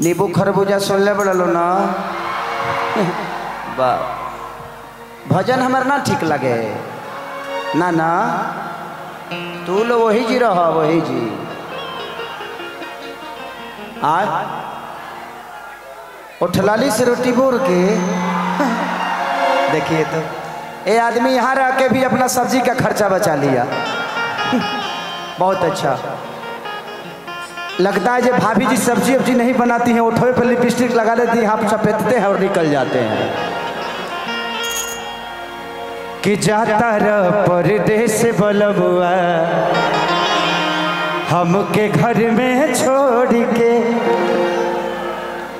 नींबू खरबूजा सुनले बड़लो ना बा भजन हमार ना ठीक लगे ना ना तू लो वही जी रहा वही जी आज उठलाली से रोटी बोर के देखिए तो ये आदमी यहाँ रह के भी अपना सब्जी का खर्चा बचा लिया बहुत अच्छा लगता है जब भाभी जी सब्जी वब्जी नहीं बनाती हैं उठोए पर लिपस्टिक लगा लेती हैं आप सपेटते हैं और निकल जाते हैं कि जाता रह परदेस बलबुआ हमके घर में छोड़ के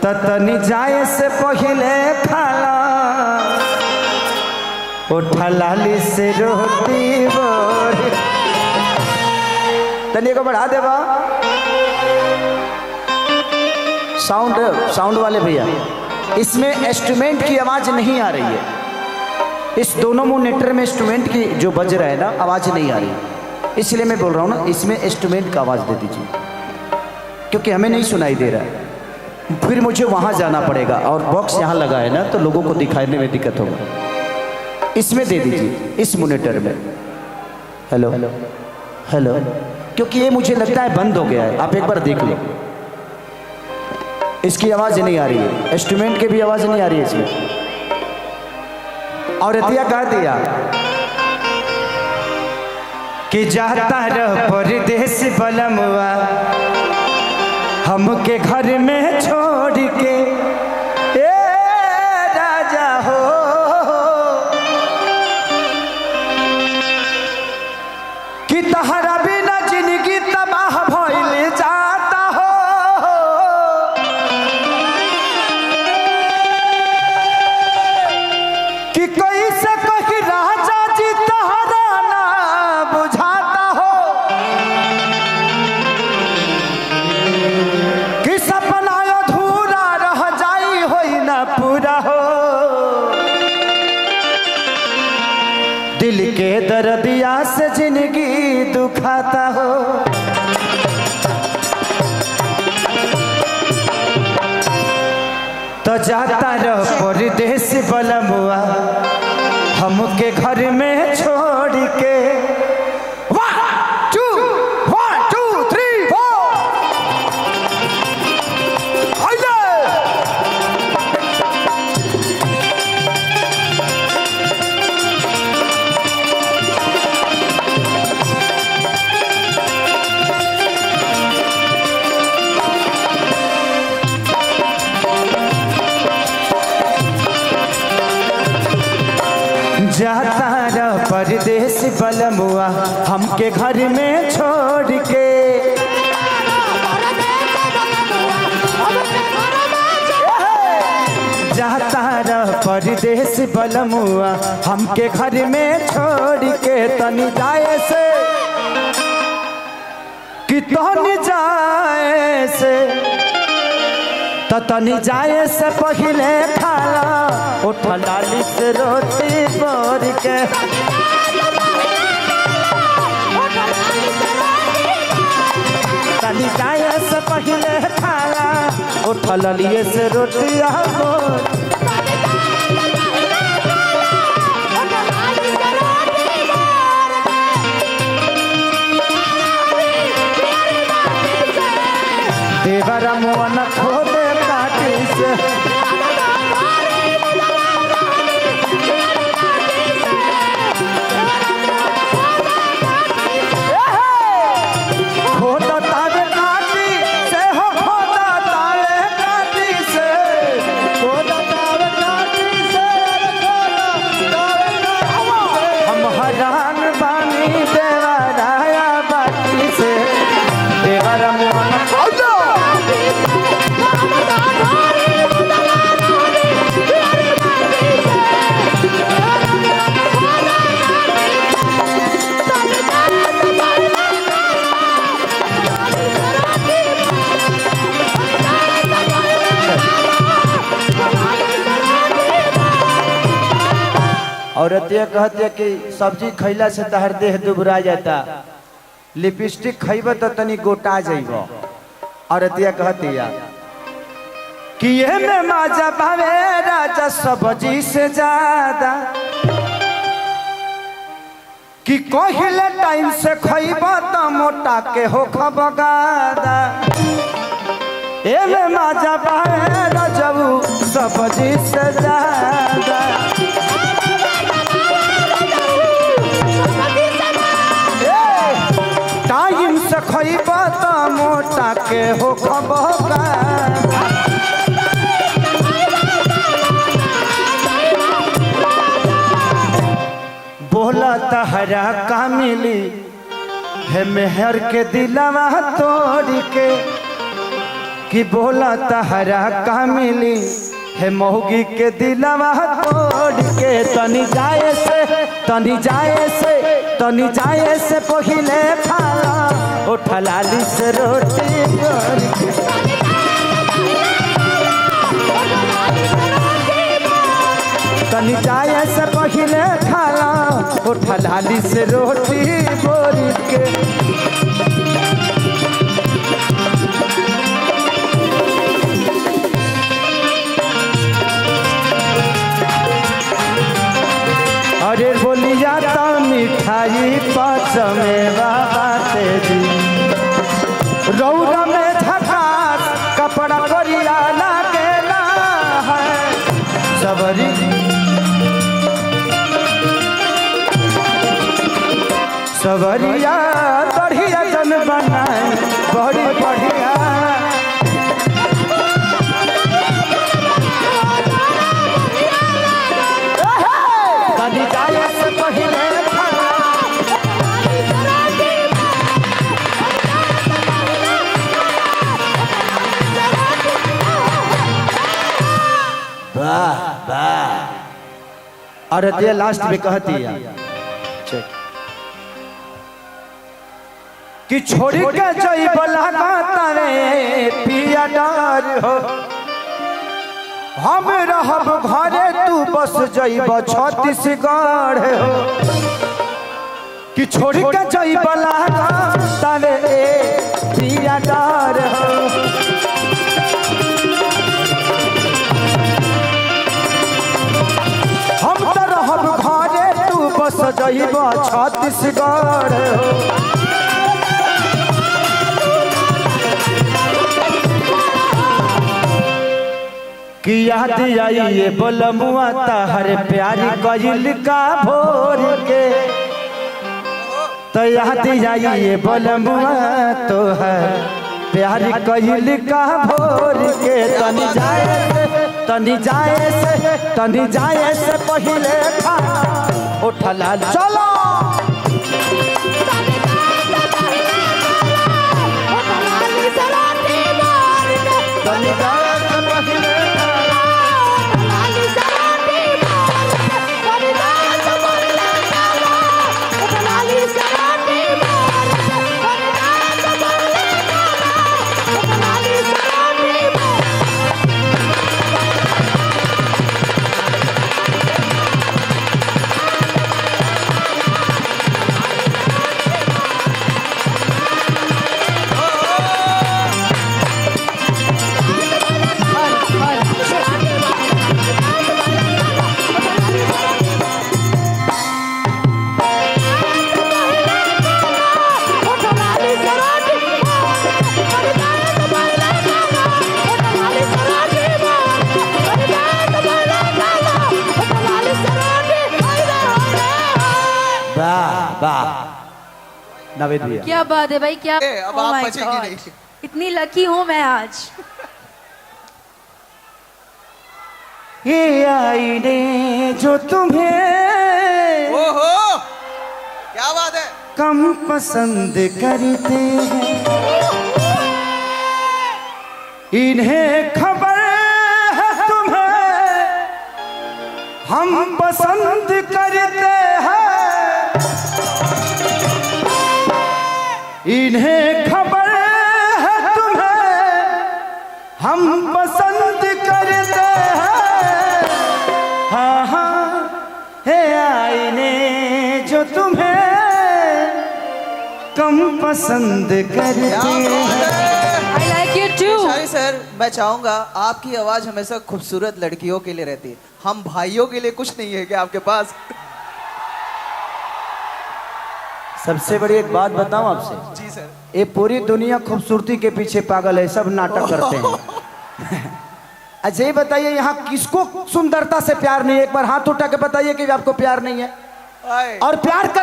तनी जाए से पहले खाला उठलाली से रोटी बोर तनी को बढ़ा देवा साउंड वाले भैया इसमें इंस्ट्रूमेंट की आवाज नहीं आ रही है इस दोनों मोनीटर में इंस्ट्रूमेंट की जो बज रहा है ना आवाज नहीं आ रही इसलिए मैं बोल रहा हूँ ना इसमें इंस्ट्रूमेंट का आवाज दे दीजिए क्योंकि हमें नहीं सुनाई दे रहा है फिर मुझे वहां जाना पड़ेगा और बॉक्स यहाँ लगा है ना तो लोगों को दिखाने में दिक्कत होगा इसमें दे दीजिए इस मॉनिटर में हेलो हेलो हेलो क्योंकि ये मुझे लगता है बंद हो गया है आप एक बार देख लो इसकी आवाज नहीं आ रही है इंस्ट्रूमेंट की भी आवाज नहीं आ रही है इसमें और रतिया कह दिया कि जाता रह परदेस बलमुआ हमके घर में छोड़ के ए राजा हो कि तहरा बिना जिंदगी तबाह भइल जाता हो कि कोई से कही राजा जी तहरा ना बुझाता हो कि सपना अधूरा रह जाई होई ना पूरा हो दिल के दर्दिया से जिंदगी दुखाता हो तो जाता रह परदेस बलमुआ हमके घर में छोड़ के 1 2 1 2 3 जाता रह परदेस बलमुआ हमके घर में छोड़ के जाता रह परदेस बलमुआ हमके घर में छोड़ के तनी जाए से कि तनी जाए से तनी जाए से पहले खाला उठलाली से रोटी बोर के तनी जाए से पहले खाला उठलाली से रोटी बोर देवरा मोहन खोदे काटी से खोदा तावे काटी से हो खोदा तावे काटी से खोदा तावे काटी से हम हरान बानी देवराया बाटी से देवरा मोहन औरत ये कहती है कि सब्जी खैला से तहर देह दुबरा जाता लिपस्टिक खैब तो तनी गोटा जाइब। औरत ये कहती है कि ये में माजा भावे राजा सब्जी से ज्यादा कि कहिले टाइम से खइबा त मोटा के हो खबगादा ए में माजा भावे राजा सब्जी से ज्यादा टाइम से खइबा त मोटा के हो खबगादा बोला तहरा का मिली है मेहर के दिलवा तोड़ के कि बोला तहरा का मिली है मौगी के दिलवा तोड़ के तनी जाए से पहिले खाला उठा लाली से रोटी तनी जाए से पहिले खाला उठा लाली से रोटी बोरी के अरे बोलिया तो मिठाई पाँच में बाते दी रौदा में झकास कपड़ा करिया लागेला है सबरी सवरिया बढ़िया जन बनाए बड़ी बढ़िया कभी जाए से पहले वाह वाह। और ये लास्ट में कहती है कि छोड़ी के जइब लगातारे पिया डर हो हम रहब घरे तू बस जइब छत्तीसगढ़ हो कि छोड़ी के जइब लगातारे पिया डर हो हम तो रहब घरे तू बस जइब छत्तीसगढ़ हो कि याद आई ये बोलमुआ हर प्यारी कइल का भोर के तो याद आई ये बोलमुआ तो है प्यारी कइल का भोर के तनी जाए से पहले उठला चलो तनी जाए से पहले नवेद भैया क्या बात है भाई क्या अब आप बचेंगे नहीं। इतनी लकी हूँ मैं आज। ये आईने जो तुम्हें ओहो क्या बात है कम पसंद करते हैं इन्हें खबर है तुम्हें हम पसंद करते हैं इन्हें खबर है तुम्हें हम पसंद करते हैं हाँ हाँ है आईने जो तुम्हें कम पसंद करते हैं I like you too. सर मैं चाहूंगा आपकी आवाज हमेशा खूबसूरत लड़कियों के लिए रहती है, हम भाइयों के लिए कुछ नहीं है क्या आपके पास? सबसे बड़ी एक बात बताऊं आपसे, जी सर। ये पूरी दुनिया खूबसूरती के पीछे पागल है, सब नाटक करते हैं। अच्छा ये बताइए यहाँ किसको सुंदरता से प्यार नहीं है? एक बार हाथ उठा के बताइए कि आपको प्यार नहीं है। आए। और प्यार कर